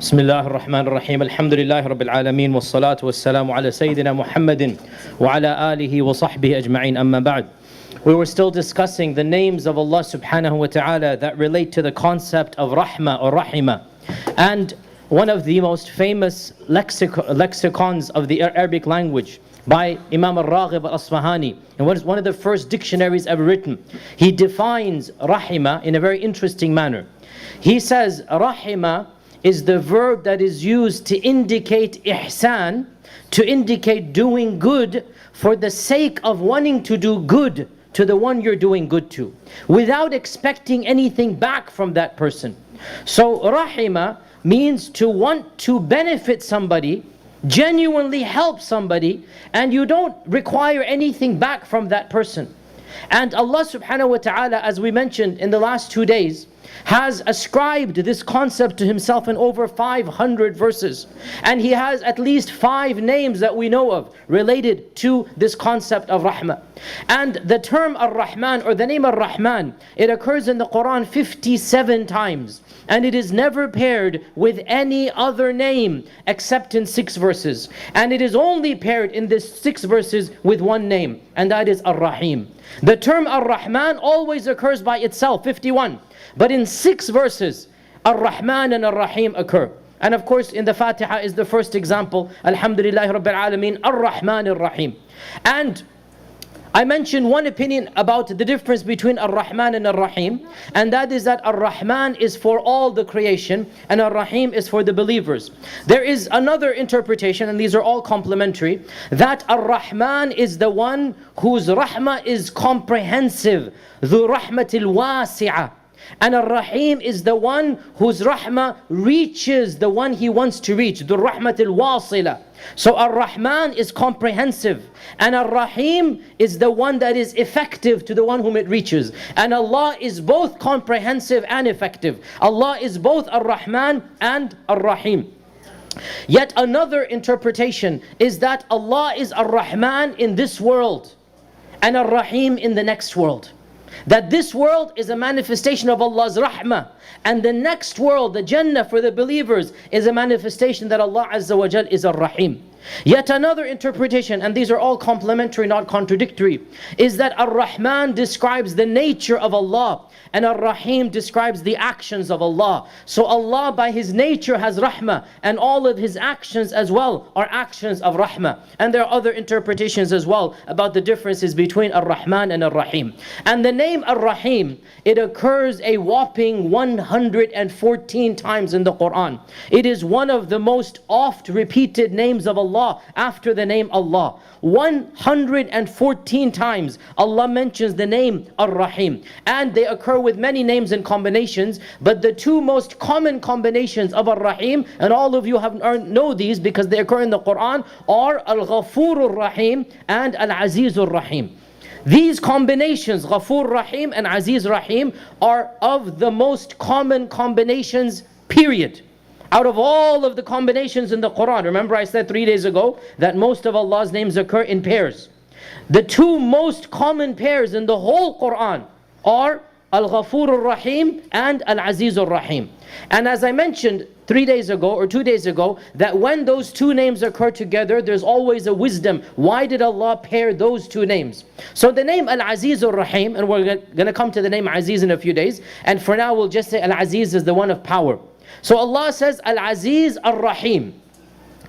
بسم الله الرحمن الرحيم الحمد لله رب العالمين والصلاة والسلام على سيدنا محمد وعلى آله وصحبه أجمعين أما بعد. We were still discussing the names of Allah subhanahu wa ta'ala that relate to the concept of rahmah or rahima. And one of the most famous lexicons of the Arabic language by Imam al-Raghib al-Asfahani, and what is one of the first dictionaries ever written, he defines rahima in a very interesting manner. He says rahima is the verb that is used to indicate ihsan, to indicate doing good for the sake of wanting to do good to the one you're doing good to, without expecting anything back from that person. So rahima means to want to benefit somebody, genuinely help somebody, and you don't require anything back from that person. And Allah subhanahu wa ta'ala, as we mentioned in the last 2 days, has ascribed this concept to himself in over 500 verses. And he has at least 5 names that we know of related to this concept of rahmah. And the term ar-Rahman, or the name ar-Rahman, it occurs in the Quran 57 times. And it is never paired with any other name except in 6 verses. And it is only paired in these 6 verses with one name, and that is ar-Rahim. The term ar-Rahman always occurs by itself, 51. But in 6 verses, ar-Rahman and ar-Rahim occur. And of course in the Fatiha is the first example, Alhamdulillahi Rabbil Alameen, ar-Rahman ar-Rahim. And I mentioned one opinion about the difference between ar-Rahman and ar-Rahim, and that is that ar-Rahman is for all the creation and ar-Rahim is for the believers. There is another interpretation, and these are all complementary, that ar-Rahman is the one whose rahmah is comprehensive, dhu rahmatil wasi'ah. And ar-Rahim is the one whose rahmah reaches the one he wants to reach, the rahmatil wasila. So ar-Rahman is comprehensive, and ar-Rahim is the one that is effective to the one whom it reaches. And Allah is both comprehensive and effective. Allah is both ar-Rahman and ar-Rahim. Yet another interpretation is that Allah is ar-Rahman in this world and ar-Rahim in the next world. That this world is a manifestation of Allah's rahmah, and the next world, the Jannah for the believers, is a manifestation that Allah Azza wa Jal is ar-Rahim. Yet another interpretation, and these are all complementary, not contradictory, is that ar-Rahman describes the nature of Allah, and ar-Rahim describes the actions of Allah. So Allah by His nature has rahmah, and all of His actions as well are actions of rahmah. And there are other interpretations as well about the differences between ar-Rahman and ar-Rahim. And the name ar-Rahim, it occurs a whopping 114 times in the Quran. It is one of the most oft repeated names of Allah after the name Allah. 114 times Allah mentions the name ar-Rahim, and they occur with many names and combinations, but the 2 most common combinations of ar-Rahim, and all of you know these because they occur in the Quran, are al-Ghafur ar-Rahim and al-Aziz ar-Rahim. These combinations, Ghafur Rahim and Aziz Rahim, are of the most common combinations, period. Out of all of the combinations in the Quran, remember I said 3 days ago that most of Allah's names occur in pairs. The 2 most common pairs in the whole Quran are Al-Ghafur Ar-Rahim and Al-Aziz Ar-Rahim. And as I mentioned 3 days ago or 2 days ago, that when those 2 names occur together, there's always a wisdom. Why did Allah pair those 2 names? So the name Al-Aziz Ar-Rahim, and we're going to come to the name Aziz in a few days, and for now we'll just say Al-Aziz is the one of power. So Allah says Al-Aziz Ar-Rahim,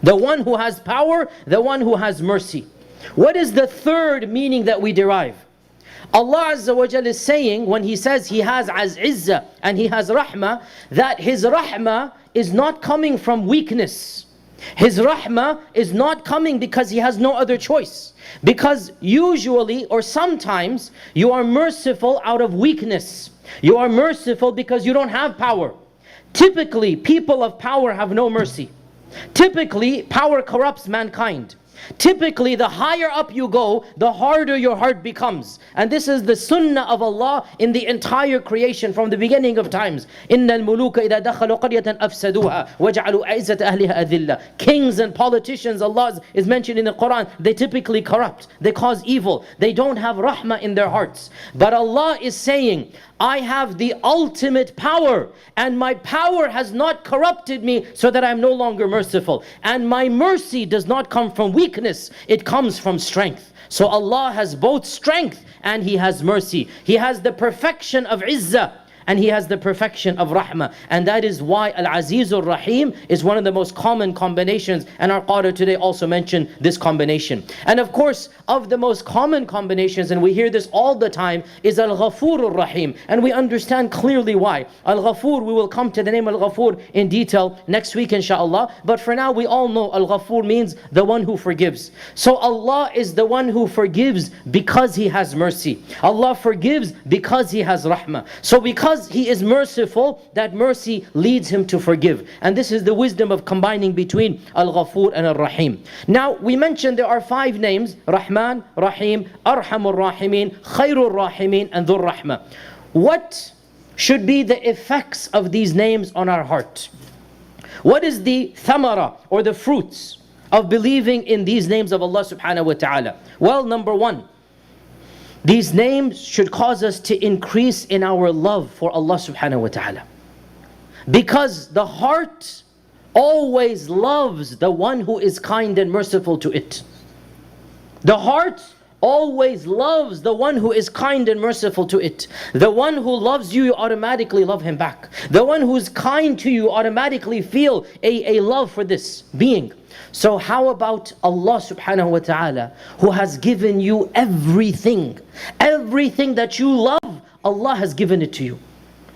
the one who has power, the one who has mercy. What is the third meaning that we derive? Allah Azza wa Jal is saying, when He says He has Izzah and He has Rahmah, that His Rahmah is not coming from weakness. His Rahmah is not coming because He has no other choice. Because usually or sometimes you are merciful out of weakness. You are merciful because you don't have power. Typically, people of power have no mercy. Typically, power corrupts mankind. Typically, the higher up you go, the harder your heart becomes. And this is the sunnah of Allah in the entire creation from the beginning of times. إِنَّ الْمُلُوكَ إِذَا دَخَلُوا قَرْيَةً أَفْسَدُوهَا وَجَعَلُوا أَعِزَّةَ أَهْلِهَا أَذِلَّةً. Kings and politicians, Allah is mentioned in the Quran, they typically corrupt, they cause evil, they don't have rahmah in their hearts. But Allah is saying, I have the ultimate power, and my power has not corrupted me so that I'm no longer merciful. And my mercy does not come from weakness, it comes from strength. So Allah has both strength and He has mercy. He has the perfection of izzah, and He has the perfection of rahmah. And that is why Al-Aziz Ar-Rahim is one of the most common combinations. And our Qari today also mentioned this combination. And of course, of the most common combinations, and we hear this all the time, is Al-Ghafur Ar-Rahim. And we understand clearly why. Al-Ghafur, we will come to the name Al-Ghafur in detail next week inshaAllah. But for now, we all know Al-Ghafur means the one who forgives. So Allah is the one who forgives because He has mercy. Allah forgives because He has rahmah. So because He is merciful, that mercy leads Him to forgive. And this is the wisdom of combining between Al-Ghafur and Ar-Rahim. Now, we mentioned there are 5 names: Rahman, Rahim, Arhamur Rahimin, Khairur Rahimin, and Dhur Rahmah. What should be the effects of these names on our heart? What is the thamara, or the fruits of believing in these names of Allah subhanahu wa ta'ala? Well, number 1, these names should cause us to increase in our love for Allah subhanahu wa ta'ala. Because the heart always loves the one who is kind and merciful to it. The heart always loves the one who is kind and merciful to it. The one who loves you, you automatically love him back. The one who is kind to you, automatically feel a love for this being. So how about Allah subhanahu wa ta'ala, who has given you everything? Everything that you love, Allah has given it to you.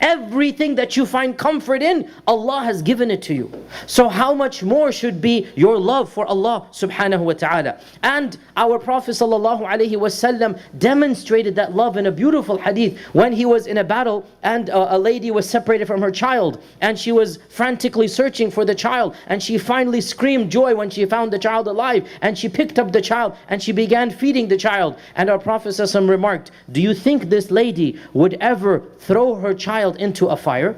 Everything that you find comfort in, Allah has given it to you. So how much more should be your love for Allah subhanahu wa ta'ala? And our Prophet sallallahu alaihi wasallam demonstrated that love in a beautiful hadith when he was in a battle and a lady was separated from her child, and she was frantically searching for the child, and she finally screamed joy when she found the child alive, and she picked up the child and she began feeding the child. And our Prophet sallallahu alaihi wasallam remarked, do you think this lady would ever throw her child into a fire?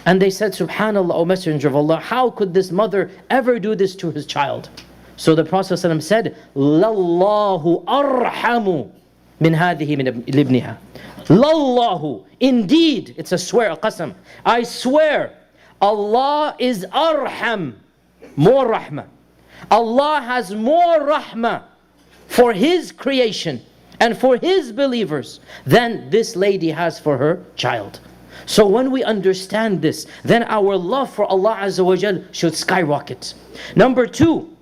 And they said, Subhanallah, O Messenger of Allah, how could this mother ever do this to his child? So the Prophet ﷺ said, Lallahu arhamu min hadihi min ibniha. Lallahu, indeed, it's a swear, a qasam. I swear, Allah is arham, more rahmah. Allah has more rahmah for His creation and for His believers than this lady has for her child. So when we understand this, then our love for Allah Azza wa Jal should skyrocket. Number 2,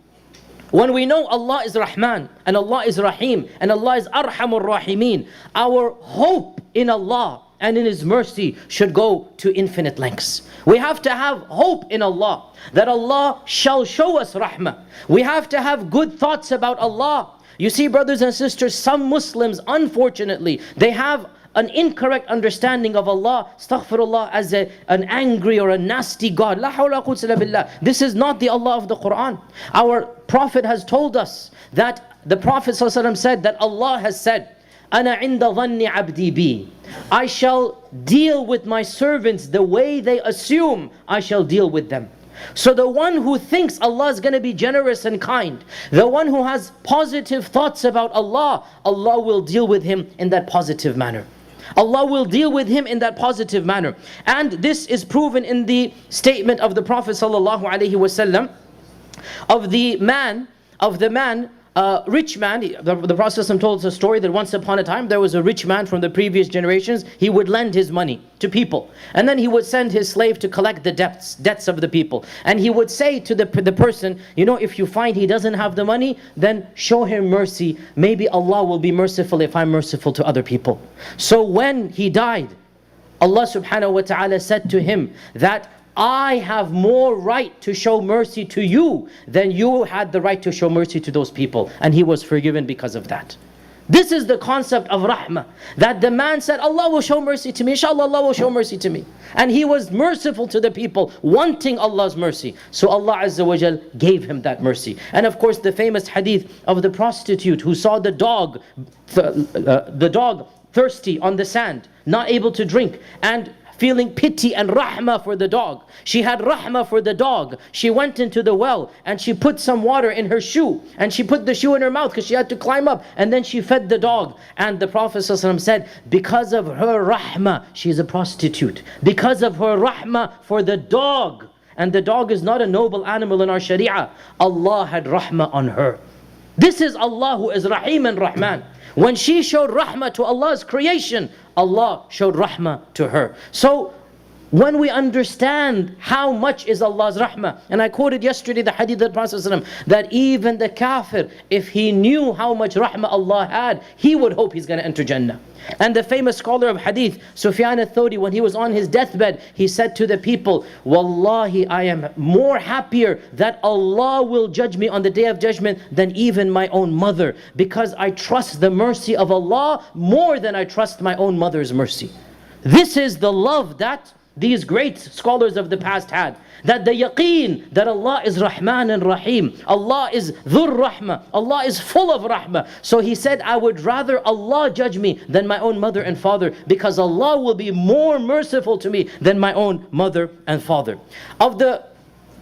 when we know Allah is Rahman and Allah is Rahim and Allah is Arhamur Rahimin, our hope in Allah and in His mercy should go to infinite lengths. We have to have hope in Allah, that Allah shall show us rahmah. We have to have good thoughts about Allah. You see, brothers and sisters, some Muslims, unfortunately, they have an incorrect understanding of Allah, astaghfirullah, as an angry or a nasty God. La hawla quwwata illa billah. This is not the Allah of the Quran. Our Prophet has told us that the Prophet ﷺ said that Allah has said, Ana inda dhanni abdi bi. I shall deal with my servants the way they assume I shall deal with them. So the one who thinks Allah is going to be generous and kind, the one who has positive thoughts about Allah, Allah will deal with him in that positive manner. Allah will deal with him in that positive manner. And this is proven in the statement of the Prophet ﷺ of the man, rich man. The Prophet ﷺ told us a story that once upon a time there was a rich man from the previous generations. He would lend his money to people, and then he would send his slave to collect the debts of the people. And he would say to the person, you know, if you find he doesn't have the money, then show him mercy. Maybe Allah will be merciful if I'm merciful to other people. So when he died, Allah subhanahu wa ta'ala said to him that I have more right to show mercy to you than you had the right to show mercy to those people. And he was forgiven because of that. This is the concept of rahmah. That the man said, Allah will show mercy to me. Inshallah, Allah will show mercy to me. And he was merciful to the people, wanting Allah's mercy. So Allah Azza wa Jal gave him that mercy. And of course, the famous hadith of the prostitute who saw the dog thirsty on the sand, not able to drink, and feeling pity and rahmah for the dog. She had rahmah for the dog. She went into the well and she put some water in her shoe, and she put the shoe in her mouth because she had to climb up, and then she fed the dog. And the Prophet ﷺ said, because of her rahmah, she's a prostitute. Because of her rahmah for the dog, and the dog is not a noble animal in our sharia, Allah had rahmah on her. This is Allah who is Rahim and Rahman. When she showed rahmah to Allah's creation, Allah showed rahmah to her. So when we understand how much is Allah's rahmah, and I quoted yesterday the hadith of the Prophet ﷺ, that even the kafir, if he knew how much rahmah Allah had, he would hope he's going to enter Jannah. And the famous scholar of hadith, Sufyan al-Thawri, when he was on his deathbed, he said to the people, Wallahi, I am more happier that Allah will judge me on the day of judgment than even my own mother, because I trust the mercy of Allah more than I trust my own mother's mercy. This is the love that these great scholars of the past had. That the yaqeen that Allah is Rahman and Rahim. Allah is Dhur Rahmah. Allah is full of Rahmah. So he said, I would rather Allah judge me than my own mother and father, because Allah will be more merciful to me than my own mother and father. Of the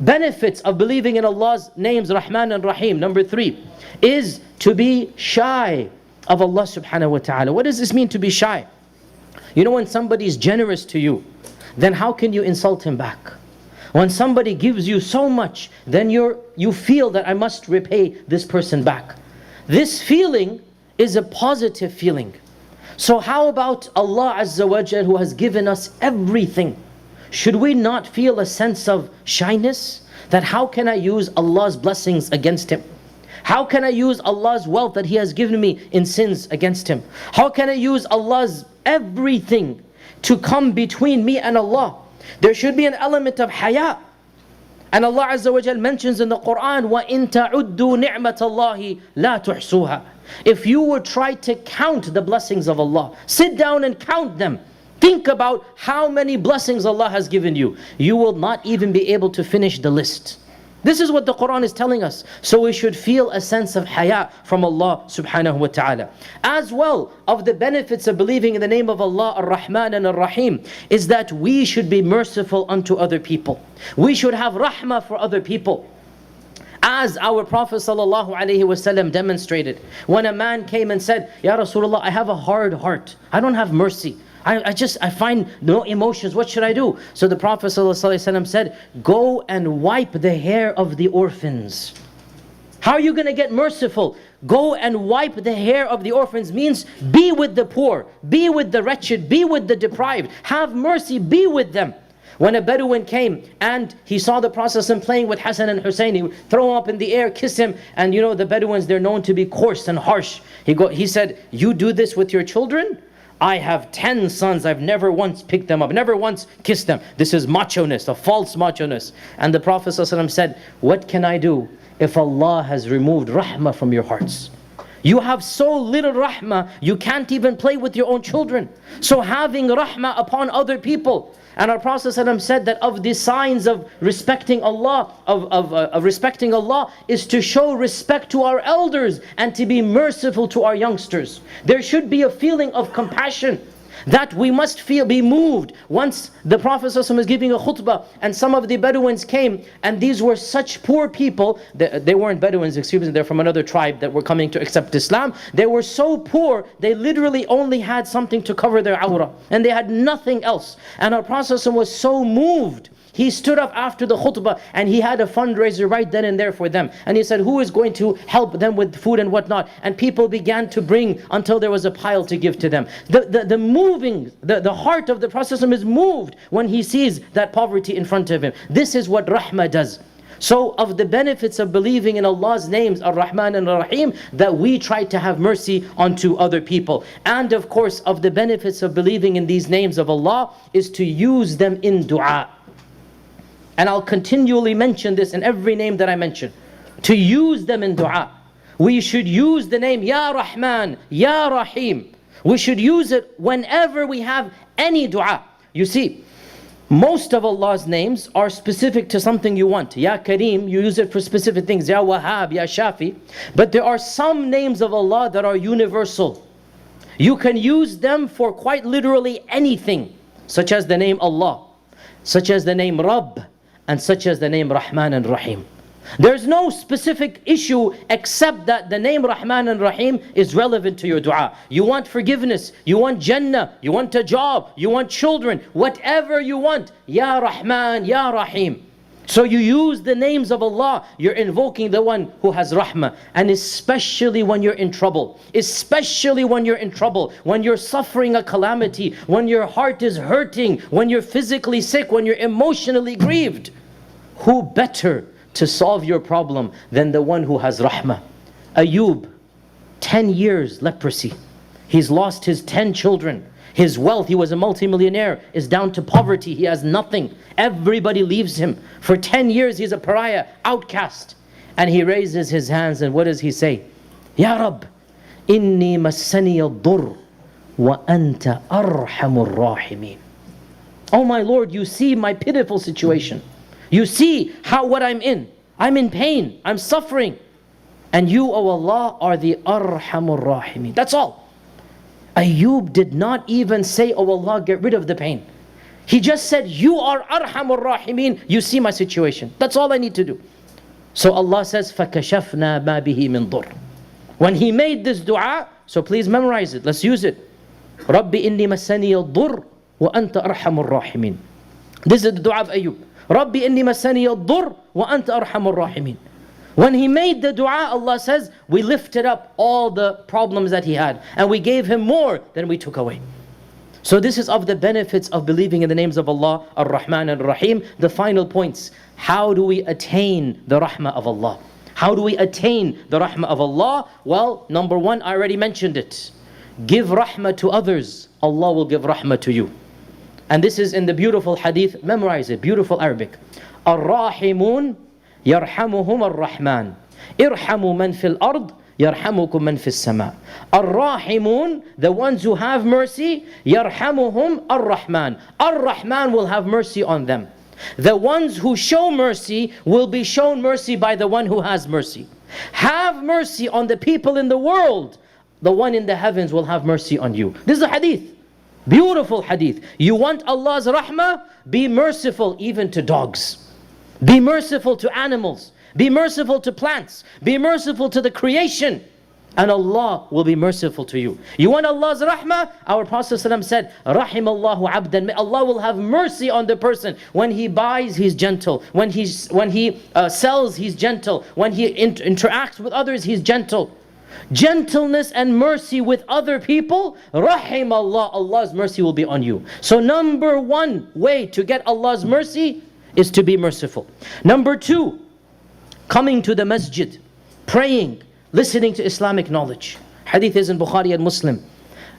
benefits of believing in Allah's names Rahman and Rahim, number 3, is to be shy of Allah subhanahu wa ta'ala. What does this mean, to be shy? You know, when somebody is generous to you, then how can you insult him back? When somebody gives you so much, then you feel that I must repay this person back. This feeling is a positive feeling. So how about Allah Azza wa Jal, who has given us everything? Should we not feel a sense of shyness? That how can I use Allah's blessings against Him? How can I use Allah's wealth that He has given me in sins against Him? How can I use Allah's everything to come between me and Allah? There should be an element of haya. And Allah Azza wa Jal mentions in the Quran, وَإِن تَعُدُّوا نِعْمَةَ اللَّهِ لَا تُحْصُوهَا. If you would try to count the blessings of Allah, sit down and count them. Think about how many blessings Allah has given you. You will not even be able to finish the list. This is what the Quran is telling us. So we should feel a sense of haya from Allah subhanahu wa ta'ala. As well, of the benefits of believing in the name of Allah Ar-Rahman and Ar-Rahim is that we should be merciful unto other people. We should have rahmah for other people. As our Prophet ﷺ demonstrated, when a man came and said, Ya Rasulullah, I have a hard heart. I don't have mercy. I find no emotions. What should I do? So the Prophet ﷺ said, go and wipe the hair of the orphans. How are you going to get merciful? Go and wipe the hair of the orphans means be with the poor, be with the wretched, be with the deprived. Have mercy, be with them. When a Bedouin came and he saw the Prophet ﷺ playing with Hassan and Hussein, he would throw him up in the air, kiss him. And you know the Bedouins, they're known to be coarse and harsh. He said, you do this with your children? I have 10 sons, I've never once picked them up, never once kissed them. This is macho-ness, a false macho-ness. And the Prophet ﷺ said, what can I do if Allah has removed rahmah from your hearts? You have so little rahmah, you can't even play with your own children. So having rahmah upon other people. And our Prophet ﷺ said that of the signs of respecting Allah, of respecting Allah, is to show respect to our elders and to be merciful to our youngsters. There should be a feeling of compassion that we must be moved. Once the Prophet ﷺ was giving a khutbah and some of the Bedouins came, and these were such poor people. They weren't Bedouins, excuse me, they're from another tribe that were coming to accept Islam. They were so poor, they literally only had something to cover their awrah, and they had nothing else. And our Prophet ﷺ was so moved. He stood up after the khutbah and he had a fundraiser right then and there for them. And he said, who is going to help them with food and whatnot? And people began to bring until there was a pile to give to them. The heart of the Prophet is moved when he sees that poverty in front of him. This is what rahmah does. So of the benefits of believing in Allah's names, Ar-Rahman and Ar-Rahim, that we try to have mercy onto other people. And of course, of the benefits of believing in these names of Allah is to use them in dua. And I'll continually mention this in every name that I mention. To use them in dua. We should use the name Ya Rahman, Ya Rahim. We should use it whenever we have any dua. You see, most of Allah's names are specific to something you want. Ya Kareem, you use it for specific things. Ya Wahhab, Ya Shafi. But there are some names of Allah that are universal. You can use them for quite literally anything, such as the name Allah, such as the name Rabb, and such as the name Rahman and Rahim. There's no specific issue except that the name Rahman and Rahim is relevant to your dua. You want forgiveness, you want Jannah, you want a job, you want children, whatever you want. Ya Rahman, Ya Rahim. So you use the names of Allah, you're invoking the one who has rahmah. And especially when you're in trouble, especially when you're in trouble, when you're suffering a calamity, when your heart is hurting, when you're physically sick, when you're emotionally grieved, who better to solve your problem than the one who has rahmah? Ayub, 10 years leprosy. He's lost his 10 children. His wealth, he was a multimillionaire, is down to poverty. He has nothing. Everybody leaves him. For 10 years he's a pariah, outcast. And he raises his hands and what does he say? Ya Rab, inni massani ad-dur wa anta arhamur rahimin. Oh my Lord, you see my pitiful situation. You see what I'm in. I'm in pain. I'm suffering. And you, O Allah, are the arhamur rahimin. That's all. Ayub did not even say, oh Allah, get rid of the pain. He just said, you are arhamur rahimin. You see my situation. That's all I need to do. So Allah says, فَكَشَفْنَا مَا بِهِ مِن ضُرٍّ. When he made this dua, so please memorize it. Let's use it. رَبِّ إِنِّي مَسَّنِيَ الضُّرُّ وَأَنْتَ أَرْحَمُ الرَّاحِمِينَ. This is the dua of Ayub. رَبِّ إِنِّي مَسَّنِيَ الضُّرُّ وَأَنْتَ أَرْحَمُ الرَّاحِمِينَ. When he made the dua, Allah says, we lifted up all the problems that he had. And we gave him more than we took away. So this is of the benefits of believing in the names of Allah, Ar-Rahman and Ar-Rahim. The final points. How do we attain the rahmah of Allah? How do we attain the rahmah of Allah? Well, number one, I already mentioned it. Give rahmah to others, Allah will give rahmah to you. And this is in the beautiful hadith. Memorize it, beautiful Arabic. Ar-Rahimun يرحمهم الرحمن ارحموا من في الأرض يرحمكم من في السماء. الراحمون, the ones who have mercy, يرحمهم الرحمن. Ar-Rahman will have mercy on them. The ones who show mercy will be shown mercy by the one who has mercy. Have mercy on the people in the world. The one in the heavens will have mercy on you. This is a hadith. Beautiful hadith. You want Allah's rahmah? Be merciful even to dogs. Be merciful to animals. Be merciful to plants. Be merciful to the creation. And Allah will be merciful to you. You want Allah's rahmah? Our Prophet ﷺ said, Rahim Allahu abdan. Allah will have mercy on the person. When he buys, he's gentle. When he sells, he's gentle. When he interacts with others, he's gentle. Gentleness and mercy with other people, Rahim Allah, Allah's mercy will be on you. So number one way to get Allah's mercy is to be merciful. Number two, coming to the masjid, praying, listening to Islamic knowledge. Hadith is in Bukhari and Muslim.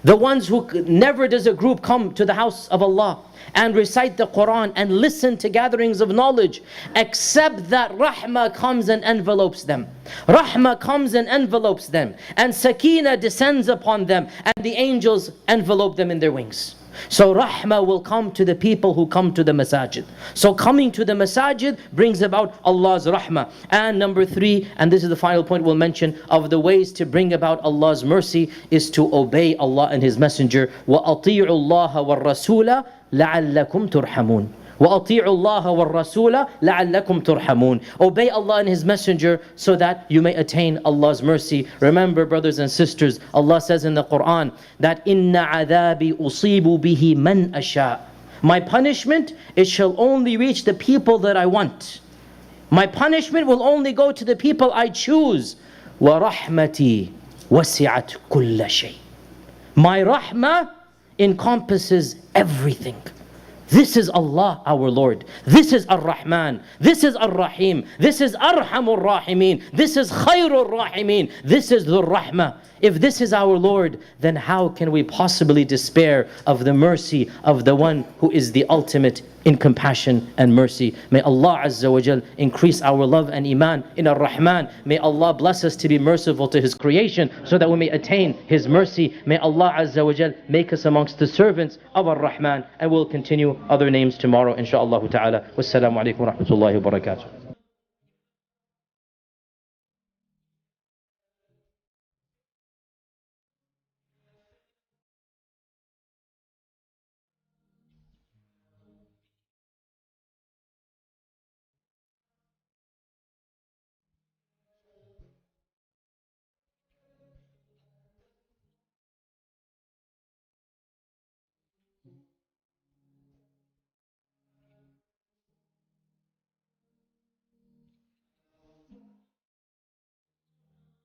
The ones who never does a group come to the house of Allah and recite the Quran and listen to gatherings of knowledge, except that rahmah comes and envelopes them. Rahmah comes and envelopes them. And sakina descends upon them and the angels envelope them in their wings. So rahmah will come to the people who come to the masajid. So coming to the masajid brings about Allah's rahmah. And number three, and this is the final point we'll mention, of the ways to bring about Allah's mercy is to obey Allah and His Messenger. وَأَطِيعُوا اللَّهَ وَالرَّسُولَ لَعَلَّكُمْ تُرْحَمُونَ. وَأَطِيعُوا اللَّهَ وَالرَّسُولَ لَعَلَّكُمْ تُرْحَمُونَ. Obey Allah and His Messenger so that you may attain Allah's mercy. Remember, brothers and sisters, Allah says in the Quran that إِنَّ عَذَابِي أُصِيبُ بِهِ مَنْ أَشَاءُ. My punishment, it shall only reach the people that I want. My punishment will only go to the people I choose. وَرَحْمَتِي وَسِعَتْ كُلَّ شَيْءٍ. My rahmah encompasses everything. This is Allah, our Lord. This is Ar-Rahman. This is Ar-Rahim. This is Arhamur Rahimin. This is Khairur Rahimin. This is Dhur Rahmah. If this is our Lord, then how can we possibly despair of the mercy of the one who is the ultimate in compassion and mercy? May Allah Azza wa Jal increase our love and iman in Ar-Rahman. May Allah bless us to be merciful to His creation so that we may attain His mercy. May Allah Azza wa Jal make us amongst the servants of Ar-Rahman, and we'll continue other names tomorrow inshaAllah ta'ala. Wassalamu alaikum wa rahmatullahi wa barakatuh.